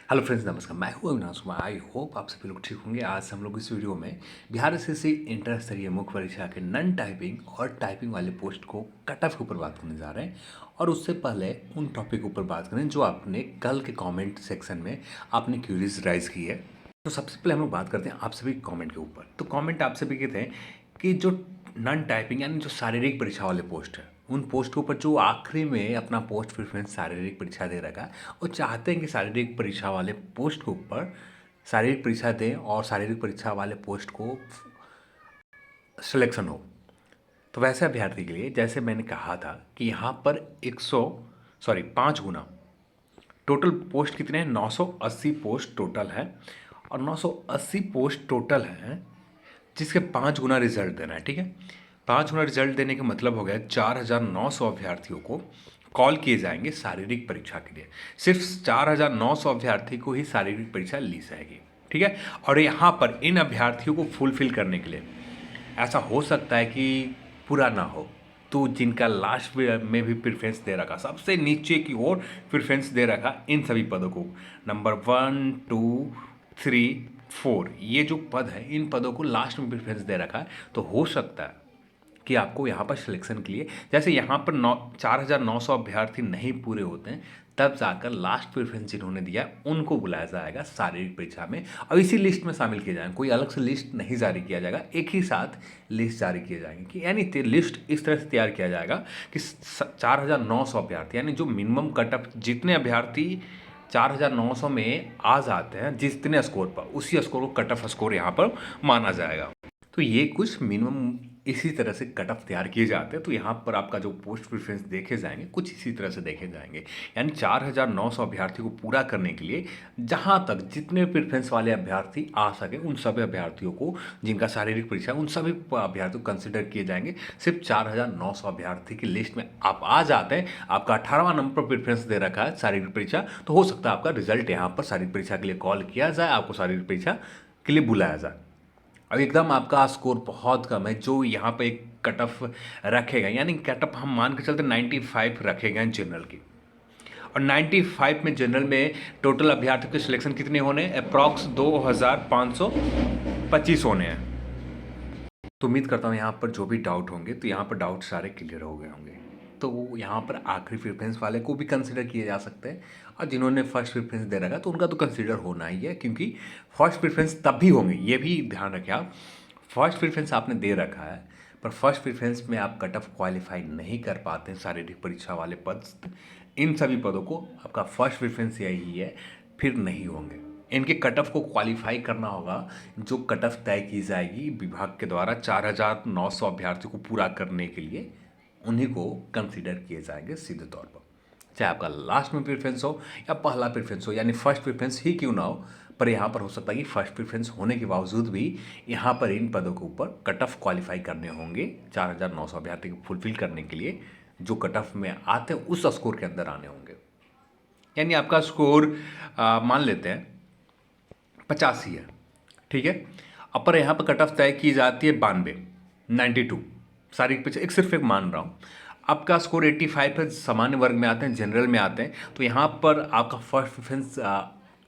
Hello friends, नमस्कार। मैं हूं अविनाश कुमार। आई होप आप सभी लोग ठीक होंगे। आज हम लोग इस वीडियो में बिहार एसएससी इंटर स्तरीय मुख्य परीक्षा के नन टाइपिंग और टाइपिंग वाले पोस्ट को कट ऑफ के ऊपर बात करने जा रहे हैं। और उससे पहले उन टॉपिक के ऊपर बात करें जो आपने कल के कमेंट सेक्शन में आपने क्यूरीज राइज की है। तो सबसे पहले हम लोग बात करते हैं आप सभी कमेंट के ऊपर। तो कमेंट आप सभी के थे कि जो नन टाइपिंग यानी जो शारीरिक परीक्षा वाले पोस्ट है, उन पोस्ट के ऊपर जो आखिरी में अपना पोस्ट प्रेफरेंस शारीरिक परीक्षा दे रखा है, वो चाहते हैं कि शारीरिक परीक्षा वाले पोस्ट के ऊपर शारीरिक परीक्षा दें और शारीरिक परीक्षा वाले पोस्ट को सिलेक्शन हो। तो वैसे अभ्यर्थी के लिए जैसे मैंने कहा था कि यहाँ पर 5 गुना टोटल पोस्ट कितने हैं, 980 पोस्ट टोटल है। और 980 पोस्ट टोटल है जिसके 5 गुना रिजल्ट देना है। ठीक है, 5 गुना रिजल्ट देने का मतलब हो गया 4900 अभ्यर्थियों को कॉल किए जाएंगे शारीरिक परीक्षा के लिए। सिर्फ 4900 अभ्यर्थी को ही शारीरिक परीक्षा ली जाएगी। ठीक है, और यहाँ पर इन अभ्यर्थियों को फुलफिल करने के लिए ऐसा हो सकता है कि पूरा ना हो, तो जिनका लास्ट में भी प्रेफरेंस दे रखा, सबसे नीचे की ओर प्रेफरेंस दे रखा, इन सभी पदों को नंबर 1, 2, 3, 4 ये जो पद है, इन पदों को लास्ट में प्रेफरेंस दे रखा है। तो हो सकता है कि आपको यहाँ पर सिलेक्शन के लिए, जैसे यहाँ पर 4900 अभ्यर्थी नहीं पूरे होते हैं, तब जाकर लास्ट प्रेफरेंस जिन्होंने दिया उनको बुलाया जाएगा शारीरिक परीक्षा में और इसी लिस्ट में शामिल किया जाएगा। कोई अलग से लिस्ट नहीं जारी किया जाएगा, एक ही साथ लिस्ट जारी किए जाएंगे कि यानी लिस्ट इस तरह से तैयार किया जाएगा कि 4900 अभ्यर्थी यानी जो मिनिमम कटअप जितने अभ्यर्थी 4900 में आ जाते हैं जितने स्कोर पर, उसी स्कोर को कट ऑफ स्कोर यहाँ पर माना जाएगा। तो ये कुछ मिनिमम इसी तरह से कट ऑफ तैयार किए जाते हैं। तो यहाँ पर आपका जो पोस्ट प्रेफरेंस देखे जाएंगे कुछ इसी तरह से देखे जाएंगे, यानी 4900 अभ्यर्थियों को पूरा करने के लिए जहाँ तक जितने प्रेफरेंस वाले अभ्यर्थी आ सके उन सभी अभ्यर्थियों को, जिनका शारीरिक परीक्षा उन सभी अभ्यर्थियों को कंसिडर किए जाएंगे। सिर्फ 4900 अभ्यर्थी की लिस्ट में आप आ जाते हैं, आपका 18वां नंबर पर प्रेफरेंस दे रखा है शारीरिक परीक्षा, तो हो सकता है आपका रिजल्ट यहाँ पर शारीरिक परीक्षा के लिए कॉल किया जाए, आपको शारीरिक परीक्षा के लिए बुलाया जाए। अब एकदम आपका स्कोर बहुत कम है जो यहाँ पे एक कट ऑफ रखेगा, यानी कट ऑफ हम मान के चलते 95 रखेगा जनरल की। और 95 में जनरल में टोटल अभ्यर्थियों के सिलेक्शन कितने होने, अप्रॉक्स 2525 होने हैं। तो उम्मीद करता हूँ यहाँ पर जो भी डाउट होंगे तो यहाँ पर डाउट सारे क्लियर हो गए होंगे। तो यहाँ पर आखिरी प्रेफरेंस वाले को भी कंसिडर किए जा सकते हैं, और जिन्होंने फर्स्ट प्रेफरेंस दे रखा तो उनका तो कंसिडर होना ही है, क्योंकि फर्स्ट प्रेफरेंस तब भी होंगे, ये भी ध्यान रखें आप। फर्स्ट प्रेफरेंस आपने दे रखा है पर फर्स्ट प्रेफरेंस में आप कट ऑफ क्वालिफाई नहीं कर पाते हैं शारीरिक परीक्षा वाले पद, इन सभी पदों को आपका फर्स्ट प्रेफरेंस यही है, फिर नहीं होंगे। इनके कट ऑफ को क्वालिफाई करना होगा, जो कट ऑफ तय की जाएगी विभाग के द्वारा 4900 अभ्यर्थियों को पूरा करने के लिए, उन्हीं को कंसीडर किए जाएंगे सीधे तौर पर। चाहे आपका लास्ट में प्रेफरेंस हो या पहला प्रेफरेंस हो, यानी फर्स्ट प्रेफरेंस ही क्यों ना हो, पर यहाँ पर हो सकता है कि फर्स्ट प्रेफरेंस होने के बावजूद भी यहाँ पर इन पदों के ऊपर कट ऑफ क्वालिफाई करने होंगे 4900 अभ्यर्थी को फुलफिल करने के लिए, जो कट ऑफ में आते हैं उस स्कोर के अंदर आने होंगे। यानी आपका स्कोर मान लेते हैं 85 है, ठीक है। अपर यहाँ पर कट ऑफ तय की जाती है 92 शारीरिक परीक्षा, एक सिर्फ एक मान रहा हूँ। आपका स्कोर 85 है, सामान्य वर्ग में आते हैं, जनरल में आते हैं, तो यहाँ पर आपका फर्स्ट प्रेफरेंस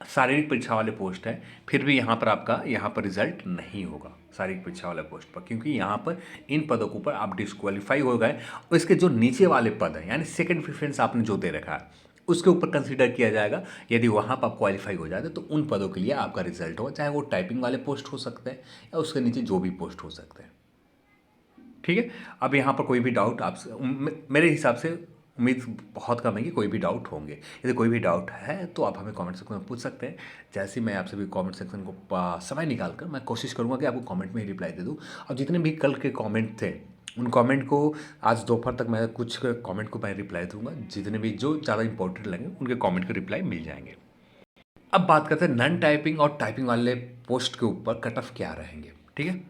शारीरिक परीक्षा वाले पोस्ट है, फिर भी यहाँ पर आपका यहाँ पर रिजल्ट नहीं होगा शारीरिक परीक्षा वाले पोस्ट पर, क्योंकि यहाँ पर इन पदों के ऊपर आप डिस्क्वालीफाई हो गए। और इसके जो नीचे वाले पद हैं, यानी सेकंड प्रेफरेंस आपने जो दे रखा है उसके ऊपर कंसीडर किया जाएगा। यदि वहाँ पर आप क्वालिफाई हो जाते तो उन पदों के लिए आपका रिजल्ट होगा, चाहे वो टाइपिंग वाले पोस्ट हो सकते हैं या उसके नीचे जो भी पोस्ट हो सकते हैं। ठीक है, अब यहाँ पर कोई भी डाउट आपसे, मेरे हिसाब से उम्मीद बहुत कम है कि कोई भी डाउट होंगे। यदि कोई भी डाउट है तो आप हमें कमेंट सेक्शन में पूछ सकते हैं। जैसे मैं आपसे भी कमेंट सेक्शन को समय निकाल कर मैं कोशिश करूँगा कि आपको कमेंट में ही रिप्लाई दे दूँ। और जितने भी कल के कमेंट थे उन कमेंट को आज दोपहर तक मैं कुछ कमेंट को मैं रिप्लाई दूंगा, जितने भी जो ज़्यादा इंपॉर्टेंट लगे उनके कमेंट के रिप्लाई मिल जाएंगे। अब बात करते हैं नन टाइपिंग और टाइपिंग वाले पोस्ट के ऊपर कट ऑफ क्या रहेंगे। ठीक है,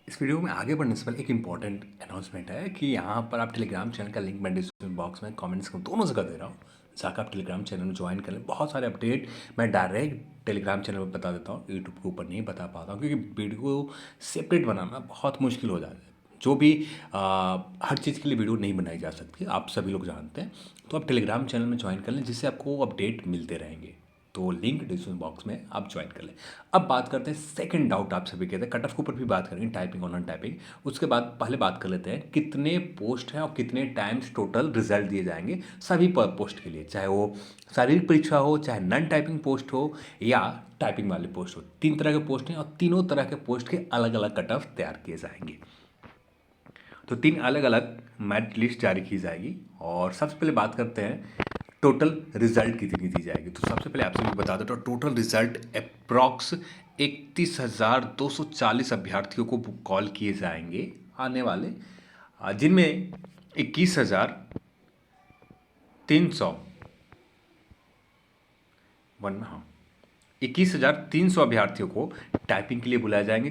इस वीडियो में आगे बढ़ने से पहले एक इंपॉर्टेंट अनाउंसमेंट है कि यहाँ पर आप टेलीग्राम चैनल का लिंक मैं डिस्क्रिप्शन बॉक्स में कमेंट्स में दोनों जगह दे रहा हूँ, जाकर आप टेलीग्राम चैनल में ज्वाइन कर लें। बहुत सारे अपडेट मैं डायरेक्ट टेलीग्राम चैनल पर बता देता हूँ, यूट्यूब के ऊपर नहीं बता पाता हूँ, क्योंकि वीडियो सेपरेट बनाना बहुत मुश्किल हो जाता है। जो भी हर चीज़ के लिए वीडियो नहीं बनाई जा सकती, आप सभी लोग जानते हैं। तो आप टेलीग्राम चैनल में ज्वाइन कर लें, जिससे आपको अपडेट मिलते रहेंगे। तो लिंक डिस्क्रिप्शन बॉक्स में आप ज्वाइन कर लें। अब बात करते हैं सेकंड डाउट आप सभी कहते हैं, कट ऑफ के ऊपर भी बात करेंगे, टाइपिंग और नॉन टाइपिंग। उसके बाद पहले बात कर लेते हैं कितने पोस्ट हैं और कितने टाइम्स टोटल रिजल्ट दिए जाएंगे सभी पोस्ट के लिए, चाहे वो शारीरिक परीक्षा हो, चाहे नॉन टाइपिंग पोस्ट हो या टाइपिंग वाले पोस्ट हो। 3 तरह के पोस्ट हैं और तीनों तरह के पोस्ट के अलग अलग कट ऑफ तैयार किए जाएंगे। तो 3 अलग अलग मेरिट लिस्ट जारी की जाएगी। और सबसे पहले बात करते हैं टोटल रिजल्ट कितनी दी जाएगी। तो सबसे पहले आपसे भी बता दें तो टोटल रिजल्ट अप्रॉक्स 31,240 अभ्यर्थियों को कॉल किए जाएंगे आने वाले, जिनमें 21,300 हाँ 21,300 अभ्यर्थियों को टाइपिंग के लिए बुलाए जाएंगे,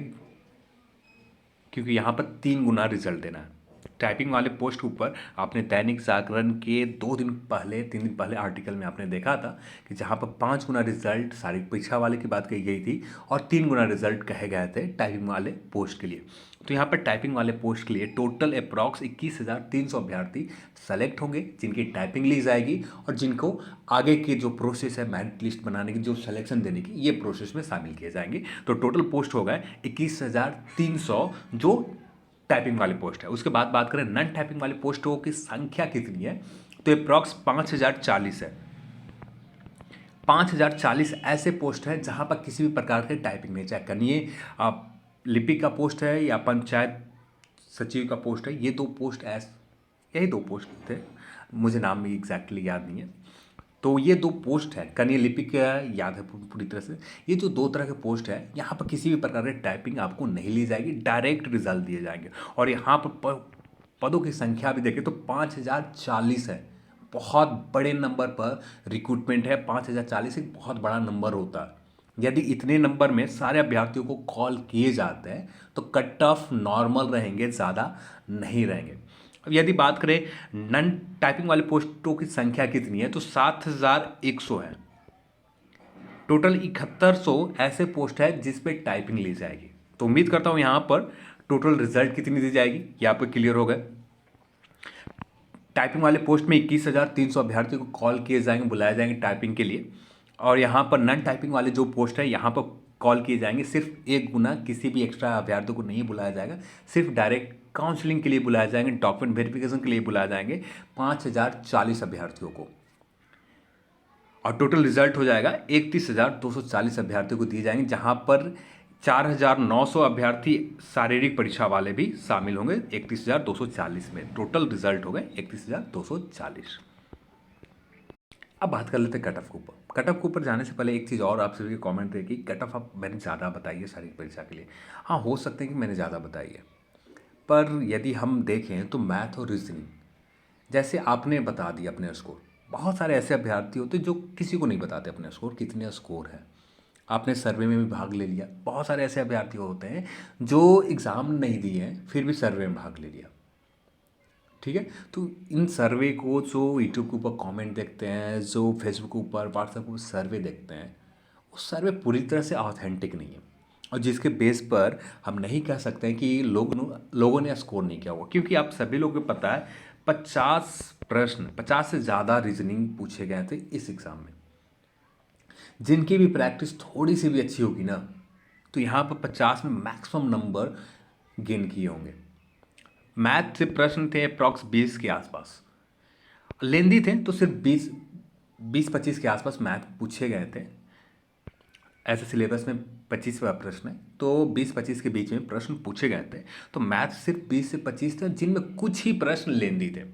क्योंकि यहाँ पर 3 गुना रिजल्ट देना है। टाइपिंग वाले पोस्ट के ऊपर आपने दैनिक जागरण के 3 दिन पहले आर्टिकल में आपने देखा था कि जहाँ पर 5 गुना रिजल्ट शारीरिक परीक्षा वाले की बात कही गई थी और 3 गुना रिजल्ट कहे गए थे टाइपिंग वाले पोस्ट के लिए। तो यहाँ पर टाइपिंग वाले पोस्ट के लिए टोटल अप्रॉक्स 21,300 अभ्यर्थी सेलेक्ट होंगे, जिनकी टाइपिंग ली जाएगी और जिनको आगे के जो प्रोसेस है मेरिट लिस्ट बनाने की, जो सिलेक्शन देने की, ये प्रोसेस में शामिल किए जाएंगे। तो टोटल पोस्ट हो गए 21,300 जो टाइपिंग वाले पोस्ट है। उसके बाद बात करें नॉन टाइपिंग वाले पोस्टों की संख्या कितनी है, तो अप्रॉक्स 5,040 है। 5,040 ऐसे पोस्ट है जहां पर किसी भी प्रकार के टाइपिंग नहीं, चाहे कनिये लिपिक का पोस्ट है या पंचायत सचिव का पोस्ट है। ये 2 पोस्ट यही 2 पोस्ट थे, मुझे नाम भी एग्जैक्टली याद नहीं है। तो ये 2 पोस्ट है, कनिये लिपिक याद है पूरी तरह से। ये जो 2 तरह के पोस्ट है, यहाँ पर किसी भी प्रकार की टाइपिंग आपको नहीं ली जाएगी, डायरेक्ट रिजल्ट दिए जाएंगे। और यहाँ पर पदों की संख्या भी देखें तो 5,040 है। बहुत बड़े नंबर पर रिक्रूटमेंट है। 5,040 एक बहुत बड़ा नंबर होता है। यदि इतने नंबर में सारे अभ्यर्थियों को कॉल किए जाते हैं तो कट ऑफ नॉर्मल रहेंगे, ज़्यादा नहीं रहेंगे। अब यदि बात करें नॉन टाइपिंग वाले पोस्टों की संख्या कितनी है, तो 7,100 है। टोटल 7,100 ऐसे पोस्ट है जिस पे टाइपिंग ली जाएगी। तो उम्मीद करता हूं यहां पर टोटल रिजल्ट कितनी दी जाएगी ये आपको क्लियर हो गए। टाइपिंग वाले पोस्ट में 21,300 अभ्यर्थियों को कॉल किए जाएंगे, बुलाए जाएंगे टाइपिंग के लिए। और यहाँ पर नॉन टाइपिंग वाले जो पोस्ट है यहाँ पर कॉल किए जाएंगे सिर्फ 1 गुना, किसी भी एक्स्ट्रा अभ्यर्थियों को नहीं बुलाया जाएगा, सिर्फ डायरेक्ट काउंसलिंग के लिए बुलाए जाएंगे, डॉक्यूमेंट वेरिफिकेशन के लिए बुलाए जाएंगे 5,040 अभ्यर्थियों को। और टोटल रिजल्ट हो जाएगा 31,240 अभ्यर्थियों को दिए जाएंगे, जहां पर 4,900 अभ्यर्थी शारीरिक परीक्षा वाले भी शामिल होंगे 31,240 में। टोटल रिजल्ट हो गए 31,240। अब बात कर लेते हैं कट ऑफ के ऊपर। कट ऑफ के ऊपर जाने से पहले एक चीज़ और आपसे कमेंट है कि कट ऑफ आप मैंने ज़्यादा बताई है शारीरिक परीक्षा के लिए। हाँ, हो सकता है कि मैंने ज़्यादा बताई है, पर यदि हम देखें तो मैथ और रीजनिंग जैसे आपने बता दिया अपने स्कोर, बहुत सारे ऐसे अभ्यर्थी होते जो किसी को नहीं बताते अपने स्कोर कितने स्कोर है। आपने सर्वे में भी भाग ले लिया, बहुत सारे ऐसे अभ्यर्थी होते हैं जो एग्ज़ाम नहीं दिए हैं फिर भी सर्वे में भाग ले लिया। ठीक है, तो इन सर्वे को जो यूट्यूब के ऊपर कमेंट देखते हैं, जो फेसबुक के ऊपर व्हाट्सएप के ऊपर सर्वे देखते हैं, वो सर्वे पूरी तरह से ऑथेंटिक नहीं है। और जिसके बेस पर हम नहीं कह सकते हैं कि लोगों ने स्कोर नहीं किया होगा, क्योंकि आप सभी लोगों को पता है 50 प्रश्न, 50 से ज़्यादा रीजनिंग पूछे गए थे इस एग्ज़ाम में। जिनकी भी प्रैक्टिस थोड़ी सी भी अच्छी होगी ना, तो यहाँ पर 50 में मैक्सिमम नंबर गेन किए होंगे। मैथ से प्रश्न थे अप्रॉक्स 20 के आसपास, लेंदी थे तो सिर्फ 20-25 के आसपास मैथ पूछे गए थे। ऐसे सिलेबस में 25वां प्रश्न है, तो 20-25 के बीच में प्रश्न पूछे गए थे। तो मैथ सिर्फ 20 से 25 थे, जिनमें कुछ ही प्रश्न लेंदी थे।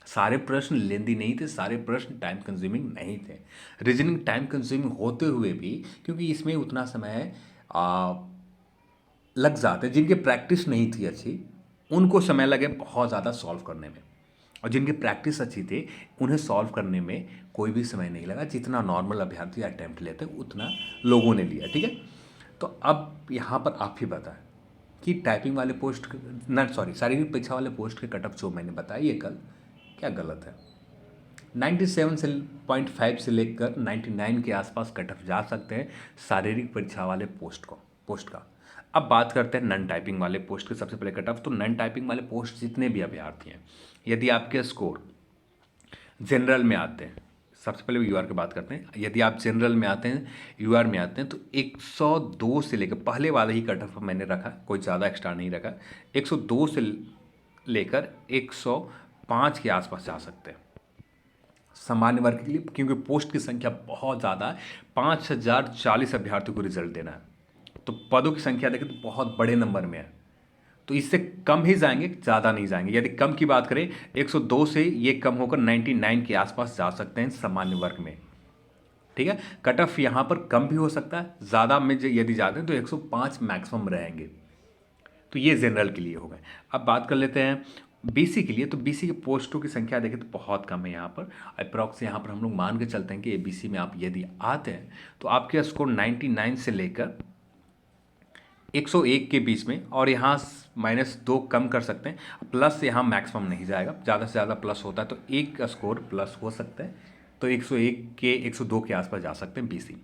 सारे प्रश्न लेंदी नहीं थे, सारे प्रश्न टाइम कंज्यूमिंग नहीं थे। रीजनिंग टाइम कंज्यूमिंग होते हुए भी, क्योंकि इसमें उतना समय लग जाते, जिनकी प्रैक्टिस नहीं थी अच्छी उनको समय लगे बहुत ज़्यादा सॉल्व करने में, और जिनकी प्रैक्टिस अच्छी थी उन्हें सॉल्व करने में कोई भी समय नहीं लगा। जितना नॉर्मल अभ्यर्थी अटैम्प्ट लेते उतना लोगों ने लिया। ठीक है, तो अब यहाँ पर आप ही बताएं कि टाइपिंग वाले पोस्ट शारीरिक परीक्षा वाले पोस्ट के कट ऑफ जो मैंने बताई है कल, क्या गलत है। 97.5 से लेकर 99 के आसपास कट ऑफ जा सकते हैं शारीरिक परीक्षा वाले पोस्ट का। अब बात करते हैं नॉन टाइपिंग वाले पोस्ट के सबसे पहले कट ऑफ। तो नॉन टाइपिंग वाले पोस्ट जितने भी अभ्यर्थी हैं, यदि आपके स्कोर जनरल में आते हैं, सबसे पहले यूआर की बात करते हैं। यदि आप जनरल में आते हैं, यूआर में आते हैं, तो 102 से लेकर, पहले वाला ही कट ऑफ मैंने रखा, कोई ज़्यादा एक्स्ट्रा नहीं रखा, 102 से लेकर 105 के आसपास जा सकते हैं सामान्य वर्ग के लिए, क्योंकि पोस्ट की संख्या बहुत ज़्यादा है। 5040 अभ्यर्थियों को रिजल्ट देना है, तो पदों की संख्या देखें तो बहुत बड़े नंबर में है, तो इससे कम ही जाएंगे, ज़्यादा नहीं जाएंगे। यदि कम की बात करें, 102 से ये कम होकर 99 के आसपास जा सकते हैं सामान्य वर्ग में। ठीक है, कट ऑफ यहाँ पर कम भी हो सकता है, ज़्यादा में यदि जाते हैं तो 105 मैक्सिमम रहेंगे। तो ये जनरल के लिए हो गए। अब बात कर लेते हैं बीसी के लिए। तो बीसी के पोस्टों की संख्या देखें तो बहुत कम है यहाँ पर। अप्रॉक्स यहाँ पर हम लोग मान के चलते हैं कि बीसी में आप यदि आते हैं तो आपके स्कोर 99 से लेकर 101 के बीच में, और यहाँ -2 कम कर सकते हैं। प्लस यहाँ मैक्सिमम नहीं जाएगा, ज़्यादा से ज़्यादा प्लस होता है तो एक का स्कोर प्लस हो सकता है, तो 101 के 102 के आसपास जा सकते हैं बीसी।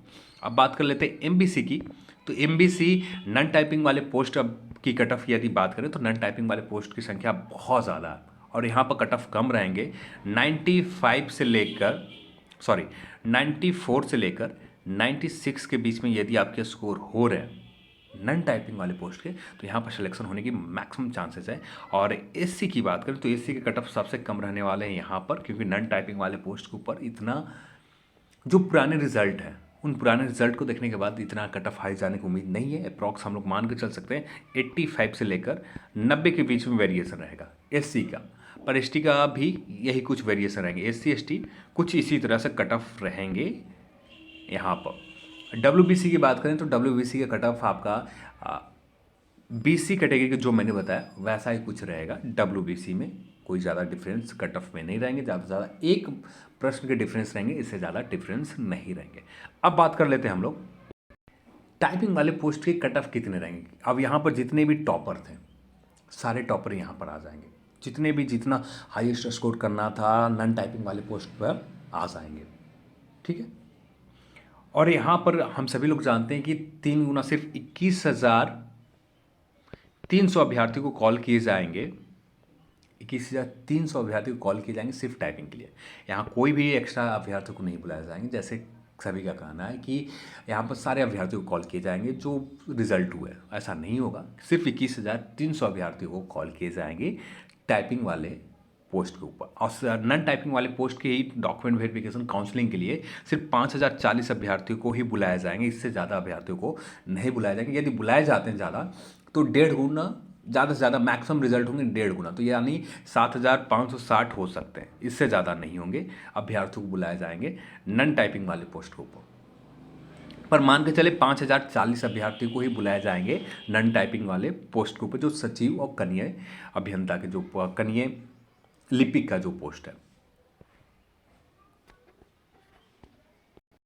अब बात कर लेते हैं एमबीसी की। तो एमबीसी नॉन टाइपिंग वाले पोस्ट की कट ऑफ यदि बात करें तो नॉन टाइपिंग वाले पोस्ट की संख्या बहुत ज़्यादा है, और यहाँ पर कट ऑफ कम रहेंगे। 94 से लेकर 96 के बीच में यदि आपके स्कोर हो रहे हैं नॉन टाइपिंग वाले पोस्ट के, तो यहाँ पर सिलेक्शन होने की मैक्सिमम चांसेस है। और एससी की बात करें तो एससी के कट ऑफ सबसे कम रहने वाले हैं यहाँ पर, क्योंकि नॉन टाइपिंग वाले पोस्ट के ऊपर इतना, जो पुराने रिजल्ट हैं उन पुराने रिजल्ट को देखने के बाद इतना कट ऑफ हाई जाने की उम्मीद नहीं है। अप्रॉक्स हम लोग मान के चल सकते हैं 85 से लेकर 90 के बीच में वेरिएशन रहेगा एससी का, पर एसटी का भी यही कुछ वेरिएशन रहेंगे। एससी एसटी कुछ इसी तरह से कट ऑफ रहेंगे यहाँ पर। डब्ल्यूबीसी की बात करें तो डब्ल्यूबीसी का कट ऑफ आपका बीसी कैटेगरी का जो मैंने बताया वैसा ही कुछ रहेगा। डब्ल्यूबीसी में कोई ज़्यादा डिफरेंस कट ऑफ में नहीं रहेंगे, ज़्यादा से ज़्यादा एक प्रश्न के डिफरेंस रहेंगे, इससे ज़्यादा डिफरेंस नहीं रहेंगे। अब बात कर लेते हैं हम लोग टाइपिंग वाले पोस्ट के कट ऑफ कितने रहेंगे। अब यहाँ पर जितने भी टॉपर थे सारे टॉपर यहाँ पर आ जाएंगे, जितने भी जितना हाईएस्ट स्कोर करना था नॉन टाइपिंग वाले पोस्ट पर आ जाएंगे। ठीक है, और यहाँ पर हम सभी लोग जानते हैं कि 3 गुना सिर्फ 21,300 अभ्यर्थियों को कॉल किए जाएंगे। 21,300 अभ्यर्थियों को कॉल किए जाएंगे सिर्फ टाइपिंग के लिए। यहाँ कोई भी एक्स्ट्रा अभ्यर्थियों को नहीं बुलाए जाएंगे, जैसे सभी का कहना है कि यहाँ पर सारे अभ्यर्थियों को कॉल किए जाएंगे जो रिजल्ट हुए। ऐसा नहीं होगा, सिर्फ 21,300 अभ्यर्थियों को कॉल किए जाएंगे टाइपिंग वाले पोस्ट के ऊपर। और नॉन टाइपिंग वाले पोस्ट के ही डॉक्यूमेंट वेरिफिकेशन काउंसलिंग के लिए सिर्फ 5,040 अभ्यर्थियों को ही बुलाए जाएंगे, इससे ज़्यादा अभ्यर्थियों को नहीं बुलाए जाएंगे। यदि बुलाए जाते हैं ज़्यादा तो 1.5 गुना, ज़्यादा से ज़्यादा मैक्सिमम रिजल्ट होंगे 1.5 गुना, तो यानी 7,560 हो सकते हैं, इससे ज़्यादा नहीं होंगे अभ्यर्थियों को बुलाए जाएंगे नॉन टाइपिंग वाले पोस्ट के ऊपर। पर मान के चले 5,040 अभ्यर्थियों को ही बुलाए जाएंगे नॉन टाइपिंग वाले पोस्ट के ऊपर, जो सचिव और कनीय अभियंता के, जो कनीय लिपिक का जो पोस्ट है।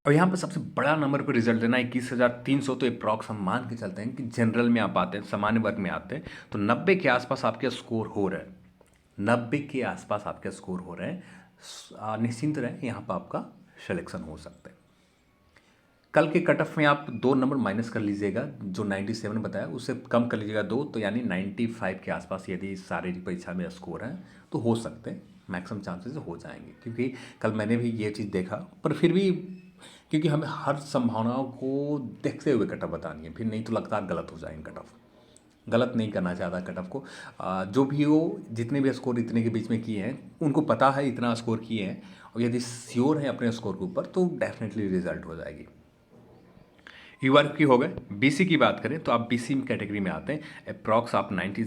और यहाँ पर सबसे बड़ा नंबर पर रिजल्ट देना 21,300, तो अप्रॉक्स हम मान के चलते हैं कि जनरल में आप आते हैं, सामान्य वर्ग में आते हैं तो 90 के आसपास आपके स्कोर हो रहे हैं, 90 के आसपास आपके स्कोर हो रहे हैं, निश्चिंत रहें, यहाँ पर आपका सिलेक्शन हो सकता है। कल के कट ऑफ में आप 2 नंबर माइनस कर लीजिएगा, जो 97 बताया उससे कम कर लीजिएगा 2, तो यानी 95 के आसपास यदि सारे परीक्षा में स्कोर हैं तो हो सकते हैं, मैक्सिमम चांसेस हो जाएंगे। क्योंकि कल मैंने भी ये चीज़ देखा, पर फिर भी क्योंकि हमें हर संभावनाओं को देखते हुए कट ऑफ बतानी है, फिर नहीं तो लगातार गलत हो जाएंगे। कट ऑफ गलत नहीं करना चाहता कट ऑफ को। जो भी हो, जितने भी स्कोर इतने के बीच में किए हैं उनको पता है इतना स्कोर किए हैं, और यदि श्योर है अपने स्कोर के ऊपर तो डेफिनेटली रिजल्ट हो जाएगी। यूआर की हो गए। बीसी की बात करें तो आप बीसी कैटेगरी में आते हैं, अप्रॉक्स आप 90,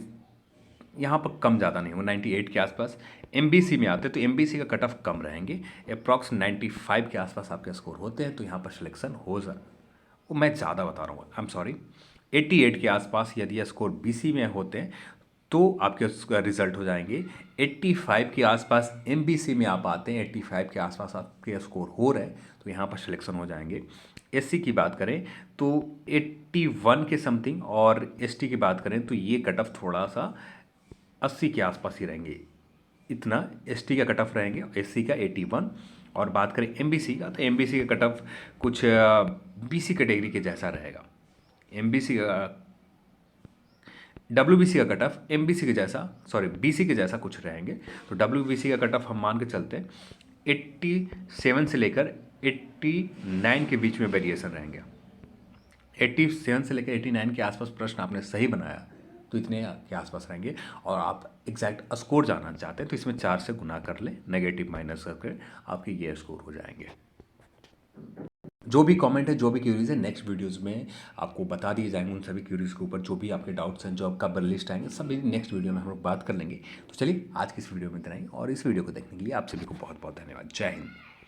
यहाँ पर कम ज़्यादा नहीं हो, 98 के आसपास। एमबीसी में आते हैं तो एमबीसी का कट ऑफ कम रहेंगे, अप्रॉक्स 95 के आसपास आपके स्कोर होते हैं, तो यहाँ पर सिलेक्शन हो जाए। वो मैं ज़्यादा बता रहा हूँ, आई एम सॉरी, 88 के आसपास यदि स्कोर बीसी में होते हैं तो आपके रिजल्ट हो जाएंगे। 85 के आसपास एमबीसी में आप आते हैं, 85 के आसपास आपके स्कोर हो रहे हैं तो यहाँ पर सिलेक्शन हो जाएंगे। एससी की बात करें तो 81 के समथिंग, और एसटी की बात करें तो ये कट ऑफ थोड़ा सा 80 के आसपास ही रहेंगे, इतना एसटी का कट ऑफ रहेंगे, एससी का 81। और बात करें एमबीसी का तो एमबीसी का कट ऑफ कुछ बीसी कैटेगरी के जैसा रहेगा। एमबीसी का, डब्ल्यूबीसी का कट ऑफ बीसी के जैसा कुछ रहेंगे, तो डब्ल्यूबीसी का कट ऑफ हम मान के चलते हैं 87 से लेकर 89 के बीच में वेरिएशन रहेंगे। 87 से लेकर 89 के आसपास प्रश्न आपने सही बनाया तो इतने के आसपास रहेंगे, और आप एग्जैक्ट स्कोर जानना चाहते हैं तो इसमें 4 से गुना कर लें, नेगेटिव माइनस करके आपके ये स्कोर हो जाएंगे। जो भी कमेंट है, जो भी क्यूरीज है, नेक्स्ट वीडियोस में आपको बता दिए जाएंगे। उन सभी क्यूरीज के ऊपर जो भी आपके डाउट्स हैं, जो आपका लिस्ट आएंगे, सभी नेक्स्ट वीडियो में हम लोग बात कर लेंगे। तो चलिए आज की इस वीडियो में इतना ही, और इस वीडियो को देखने के लिए आप सभी को बहुत बहुत धन्यवाद। जय हिंद।